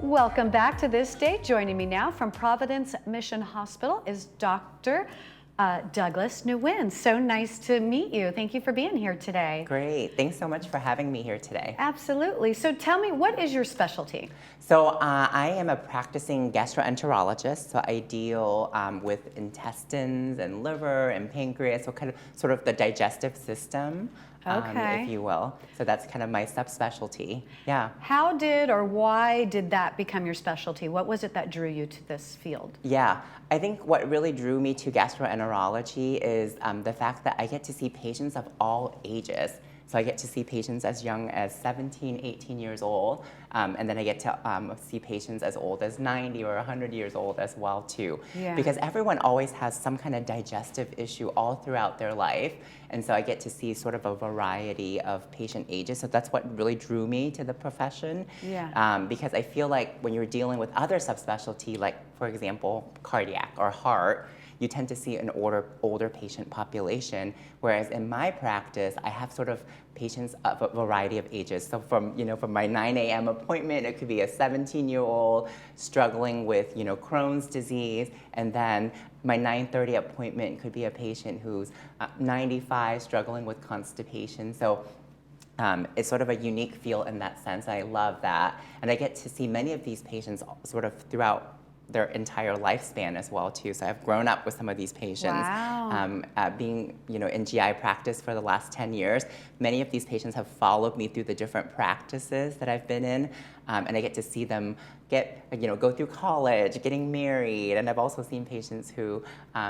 Welcome back to This Day. Joining me now from Providence Mission Hospital is Dr. Douglas Nguyen. So nice to meet you. Thank you for being here today. Great. Thanks so much for having me here today. Absolutely. So tell me, what is your specialty? So I am a practicing gastroenterologist. So I deal with intestines and liver and pancreas, so kind of sort of the digestive system, if you will. So that's kind of my subspecialty. Yeah. How did or why did that become your specialty? What was it that drew you to this field? Yeah, I think what really drew me to gastroenterology is the fact that I get to see patients of all ages. So I get to see patients as young as 17, 18 years old, and then I get to see patients as old as 90 or 100 years old as well too. Yeah. Because everyone always has some kind of digestive issue all throughout their life, and so I get to see sort of a variety of patient ages. So that's what really drew me to the profession. Yeah. Because I feel like when you're dealing with other subspecialty, like for example, cardiac or heart, you tend to see an older patient population, whereas in my practice, I have sort of patients of a variety of ages. So from my 9 a.m. appointment, it could be a 17-year-old struggling with Crohn's disease, and then my 9:30 appointment could be a patient who's 95 struggling with constipation. So it's sort of a unique field in that sense. I love that, and I get to see many of these patients sort of throughout their entire lifespan as well too. So I've grown up with some of these patients. Wow. Being in GI practice for the last 10 years, many of these patients have followed me through the different practices that I've been in, and I get to see them go through college, getting married, and I've also seen patients who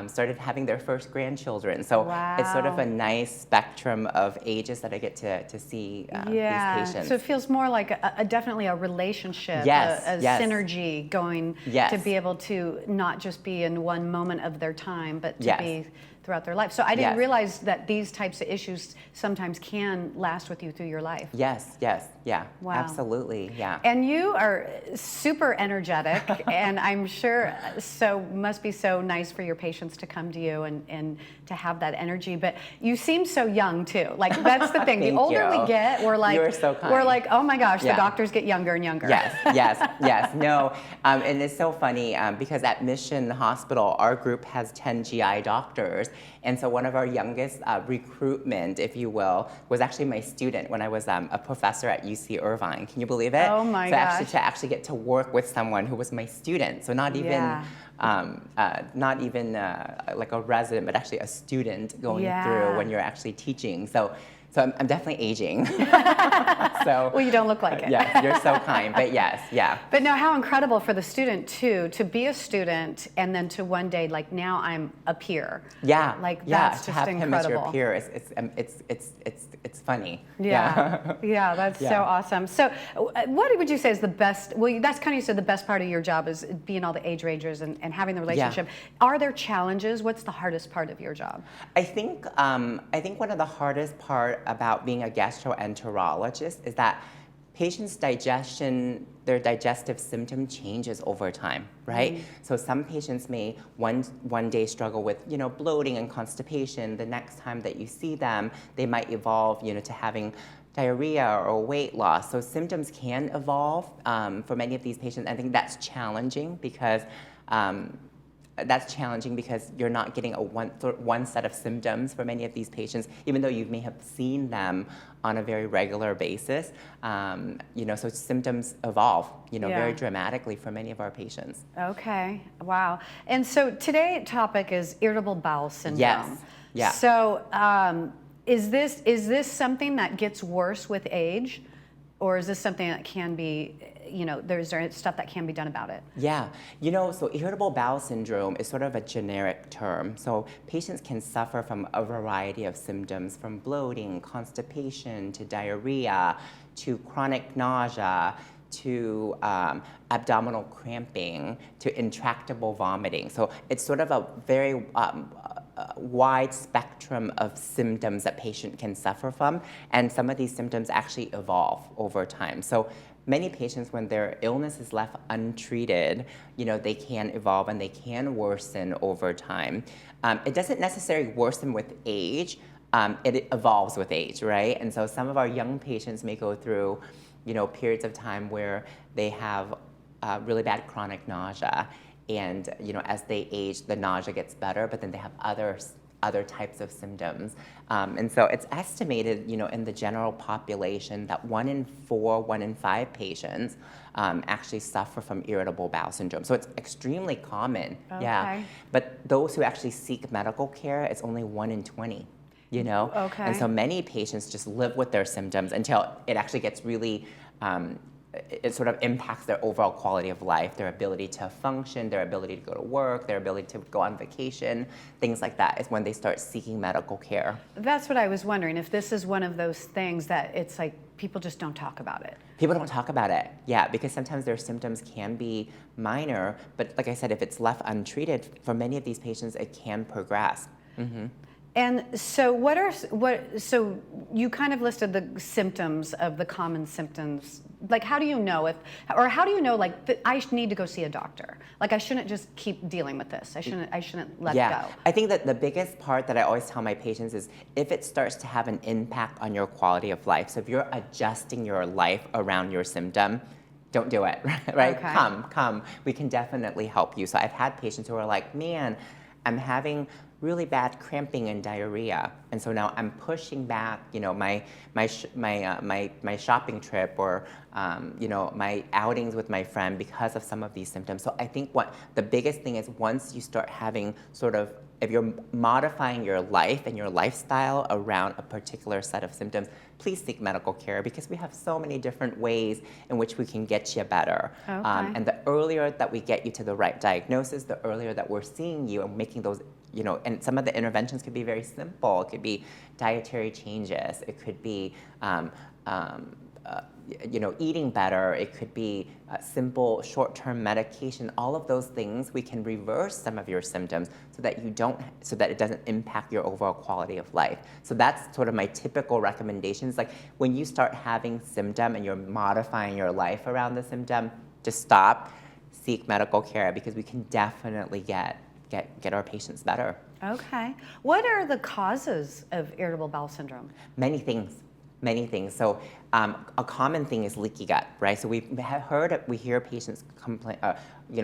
started having their first grandchildren. So Wow. It's sort of a nice spectrum of ages that I get to see these patients. So it feels more like definitely a relationship, Yes, a yes. synergy going Yes. to be able to not just be in one moment of their time, but to Yes. be throughout their life. So I didn't Yes. realize that these types of issues sometimes can last with you through your life. Yes, yeah, Wow. absolutely, yeah. And you are super energetic, and I'm sure must be so nice for your patients to come to you and to have that energy. But you seem so young too. Like that's the thing. The Thank older you. we get, we're like, You're so kind. we're like, oh my gosh, Yeah. the doctors get younger and younger. Yes. No, and it's so funny because at Mission Hospital, our group has 10 GI doctors, and so one of our youngest recruitment, if you will, was actually my student when I was a professor at UC Irvine. Can you believe it? Oh my so gosh. To actually get to work with someone who was my student, so not even like a resident, but actually a student going through when you're actually teaching. So I'm definitely aging. So Well, you don't look like it. Yes, you're so kind, but yes, yeah. But no, how incredible for the student too, to be a student and then to one day, like now I'm a peer. Yeah, Like yeah, that's to just have incredible. him as your peer it's funny. Yeah, yeah, that's Yeah. so awesome. So what would you say is the best, well, that's kind of, you said the best part of your job is being all the age rangers and having the relationship. Are there challenges? What's the hardest part of your job? I think one of the hardest part about being a gastroenterologist is that patients' their digestive symptom changes over time, right? So some patients may one day struggle with bloating and constipation. The next time that you see them, they might evolve to having diarrhea or weight loss. So symptoms can evolve for many of these patients. I think that's challenging because you're not getting one set of symptoms for many of these patients, even though you may have seen them on a very regular basis. So symptoms evolve, very dramatically for many of our patients. Okay, wow. And so today's topic is irritable bowel syndrome. Yes, yeah. So is this something that gets worse with age, or is this something that can be, there's stuff that can be done about it? Yeah, so irritable bowel syndrome is sort of a generic term. So patients can suffer from a variety of symptoms, from bloating, constipation, to diarrhea, to chronic nausea, to abdominal cramping, to intractable vomiting. So it's sort of a very wide spectrum of symptoms that patient can suffer from, and some of these symptoms actually evolve over time. So many patients, when their illness is left untreated, they can evolve and they can worsen over time. It doesn't necessarily worsen with age. It evolves with age, right? And so some of our young patients may go through, periods of time where they have really bad chronic nausea. And as they age, the nausea gets better, but then they have other types of symptoms. And so it's estimated, in the general population that 1 in 4, 1 in 5 patients actually suffer from irritable bowel syndrome. So it's extremely common. Okay. Yeah. But those who actually seek medical care, it's only 1 in 20. Okay. And so many patients just live with their symptoms until it actually gets really, it sort of impacts their overall quality of life, their ability to function, their ability to go to work, their ability to go on vacation, things like that is when they start seeking medical care. That's what I was wondering, if this is one of those things that it's like people just don't talk about it. People don't talk about it, yeah, because sometimes their symptoms can be minor, but like I said, if it's left untreated, for many of these patients, it can progress. Mm-hmm. And so so you kind of listed the symptoms of the common symptoms. Like, how do you know like that I need to go see a doctor? Like, I shouldn't just keep dealing with this. I shouldn't let Yeah, go. I think that the biggest part that I always tell my patients is if it starts to have an impact on your quality of life. So if you're adjusting your life around your symptom, don't do it, right? Okay. Come. We can definitely help you. So I've had patients who are like, man, I'm having really bad cramping and diarrhea, and so now I'm pushing back, my shopping trip or my outings with my friend because of some of these symptoms. So I think what the biggest thing is once you start having if you're modifying your life and your lifestyle around a particular set of symptoms, please seek medical care because we have so many different ways in which we can get you better. Okay. And the earlier that we get you to the right diagnosis, the earlier that we're seeing you and making those, and some of the interventions could be very simple. It could be dietary changes. It could be eating better. It could be simple short-term medication. All of those things, we can reverse some of your symptoms so that it doesn't impact your overall quality of life. So that's sort of my typical recommendations. Like when you start having symptom and you're modifying your life around the symptom, just stop, seek medical care because we can definitely get our patients better. Okay. What are the causes of irritable bowel syndrome? Many things. So a common thing is leaky gut, right? So we hear patients complain,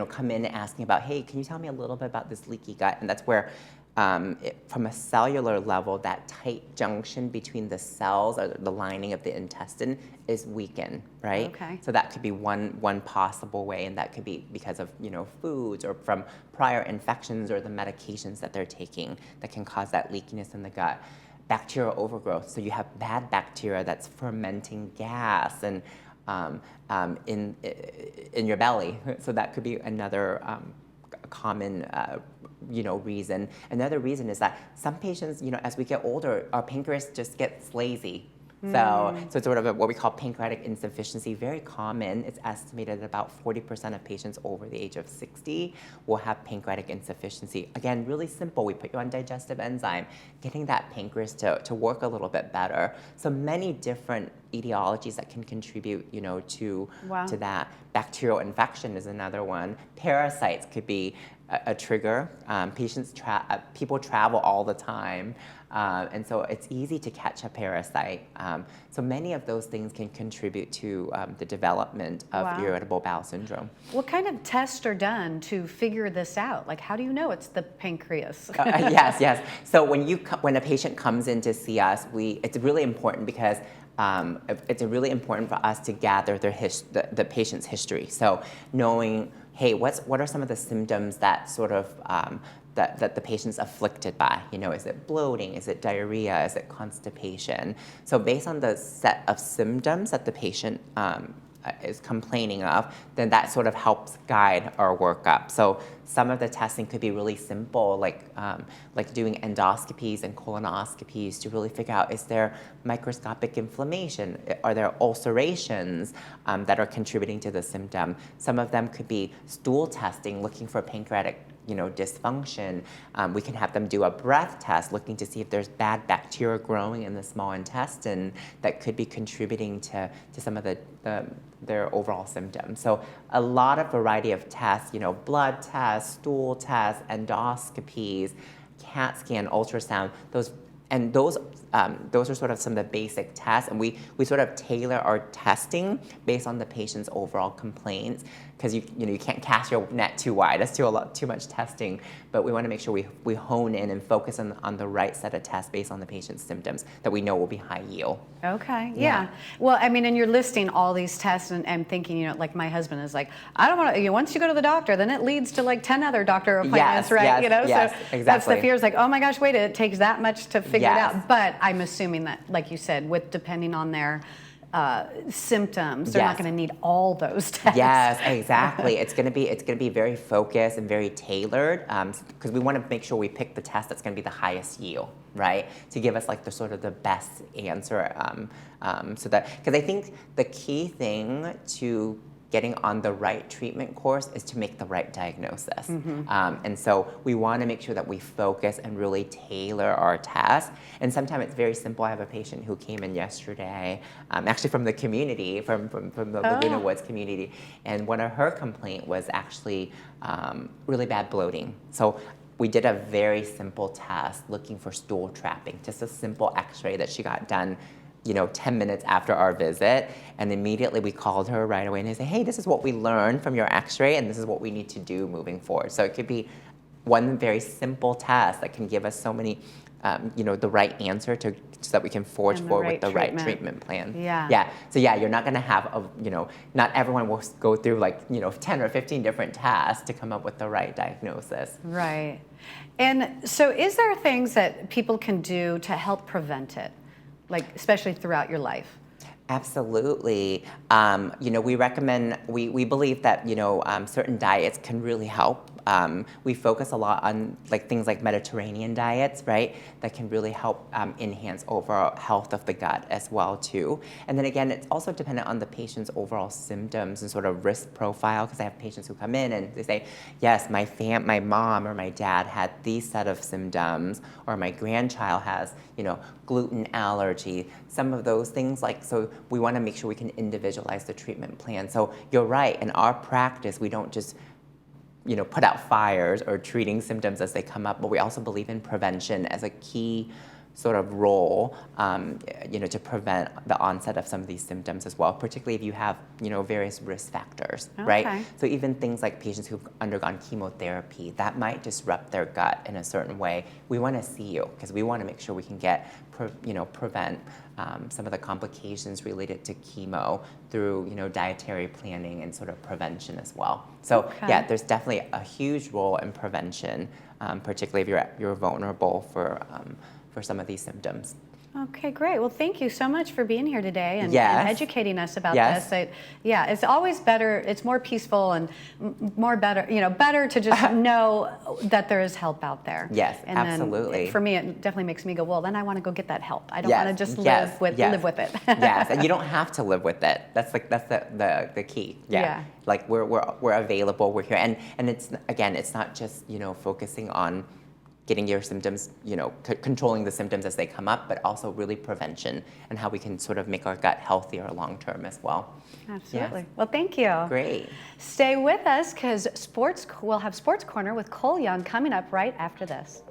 come in asking about, hey, can you tell me a little bit about this leaky gut? And that's where, from a cellular level, that tight junction between the cells or the lining of the intestine is weakened, right? Okay. So that could be one possible way, and that could be because of foods or from prior infections or the medications that they're taking that can cause that leakiness in the gut. Bacterial overgrowth, so you have bad bacteria that's fermenting gas and in your belly. So that could be another common reason. Another reason is that some patients, as we get older, our pancreas just gets lazy. So it's sort of what we call pancreatic insufficiency, very common. It's estimated that about 40% of patients over the age of 60 will have pancreatic insufficiency. Again, really simple. We put you on digestive enzyme, getting that pancreas to work a little bit better. So many different etiologies that can contribute, to that. Bacterial infection is another one. Parasites could be a trigger. People travel all the time. And so it's easy to catch a parasite. So many of those things can contribute to the development of irritable bowel syndrome. What kind of tests are done to figure this out? Like, how do you know it's the pancreas? Yes. So when a patient comes in to see us, it's really important because it's really important for us to gather the patient's history. So knowing, hey, what are some of the symptoms that sort of that the patient's afflicted by? Is it bloating? Is it diarrhea? Is it constipation? So based on the set of symptoms that the patient is complaining of, then that sort of helps guide our workup. So some of the testing could be really simple, like doing endoscopies and colonoscopies to really figure out, is there microscopic inflammation? Are there ulcerations that are contributing to the symptom? Some of them could be stool testing, looking for pancreatic dysfunction. We can have them do a breath test looking to see if there's bad bacteria growing in the small intestine that could be contributing to some of their overall symptoms. So a lot of variety of tests, blood tests, stool tests, endoscopies, CAT scan, ultrasound, those those are sort of some of the basic tests, and we sort of tailor our testing based on the patient's overall complaints, because you can't cast your net too wide. That's too much testing, but we want to make sure we hone in and focus on the right set of tests based on the patient's symptoms that we know will be high yield. Okay, yeah. Well, I mean, and you're listing all these tests, and thinking, like my husband is like, I don't want to, once you go to the doctor, then it leads to like 10 other doctor appointments, right? Yes, so exactly. That's the fear, is like, oh my gosh, wait, it takes that much to figure it Yes. out. But I'm assuming that, like you said, with depending on their symptoms, they're not Yes. going to need all those tests. Yes, exactly. It's gonna be very focused and very tailored, because we want to make sure we pick the test that's going to be the highest yield, right? To give us like the sort of the best answer. So that, because I think the key thing to getting on the right treatment course is to make the right diagnosis. And so we want to make sure that we focus and really tailor our test. And sometimes it's very simple. I have a patient who came in yesterday, actually from the community, from the Laguna Woods community, and one of her complaint was actually really bad bloating. So we did a very simple test looking for stool trapping, just a simple x-ray that she got done 10 minutes after our visit, and immediately we called her right away and they said, hey, this is what we learned from your x-ray and this is what we need to do moving forward. So it could be one very simple test that can give us so many, the right answer so that we can forge forward with the right treatment plan. Yeah. So you're not gonna have not everyone will go through 10 or 15 different tests to come up with the right diagnosis. Right. And so is there things that people can do to help prevent it? Like, especially throughout your life? Absolutely. We recommend, we believe that, certain diets can really help. We focus a lot on things like Mediterranean diets, right? That can really help enhance overall health of the gut as well too. And then again, it's also dependent on the patient's overall symptoms and sort of risk profile, because I have patients who come in and they say, yes, my mom or my dad had these set of symptoms, or my grandchild has, gluten allergy, some of those things. So we want to make sure we can individualize the treatment plan. So you're right, in our practice, we don't just put out fires or treating symptoms as they come up, but we also believe in prevention as a key sort of role, to prevent the onset of some of these symptoms as well, particularly if you have, various risk factors, right? So even things like patients who've undergone chemotherapy, that might disrupt their gut in a certain way. We want to see you because we want to make sure we can prevent some of the complications related to chemo through, dietary planning and sort of prevention as well. So there's definitely a huge role in prevention, particularly if you're vulnerable for some of these symptoms. Okay, great. Well, thank you so much for being here today and educating us about this. It's always better, it's more peaceful and better to just know that there is help out there. Yes, and absolutely. Then for me, it definitely makes me go, well, then I want to go get that help. I don't want to just live with it. Yes, and you don't have to live with it. That's the key. We're available, we're here. And it's not just, focusing on getting your symptoms, controlling the symptoms as they come up, but also really prevention and how we can sort of make our gut healthier long term as well. Absolutely. Yes. Well, thank you. Great. Stay with us because we'll have Sports Corner with Cole Young coming up right after this.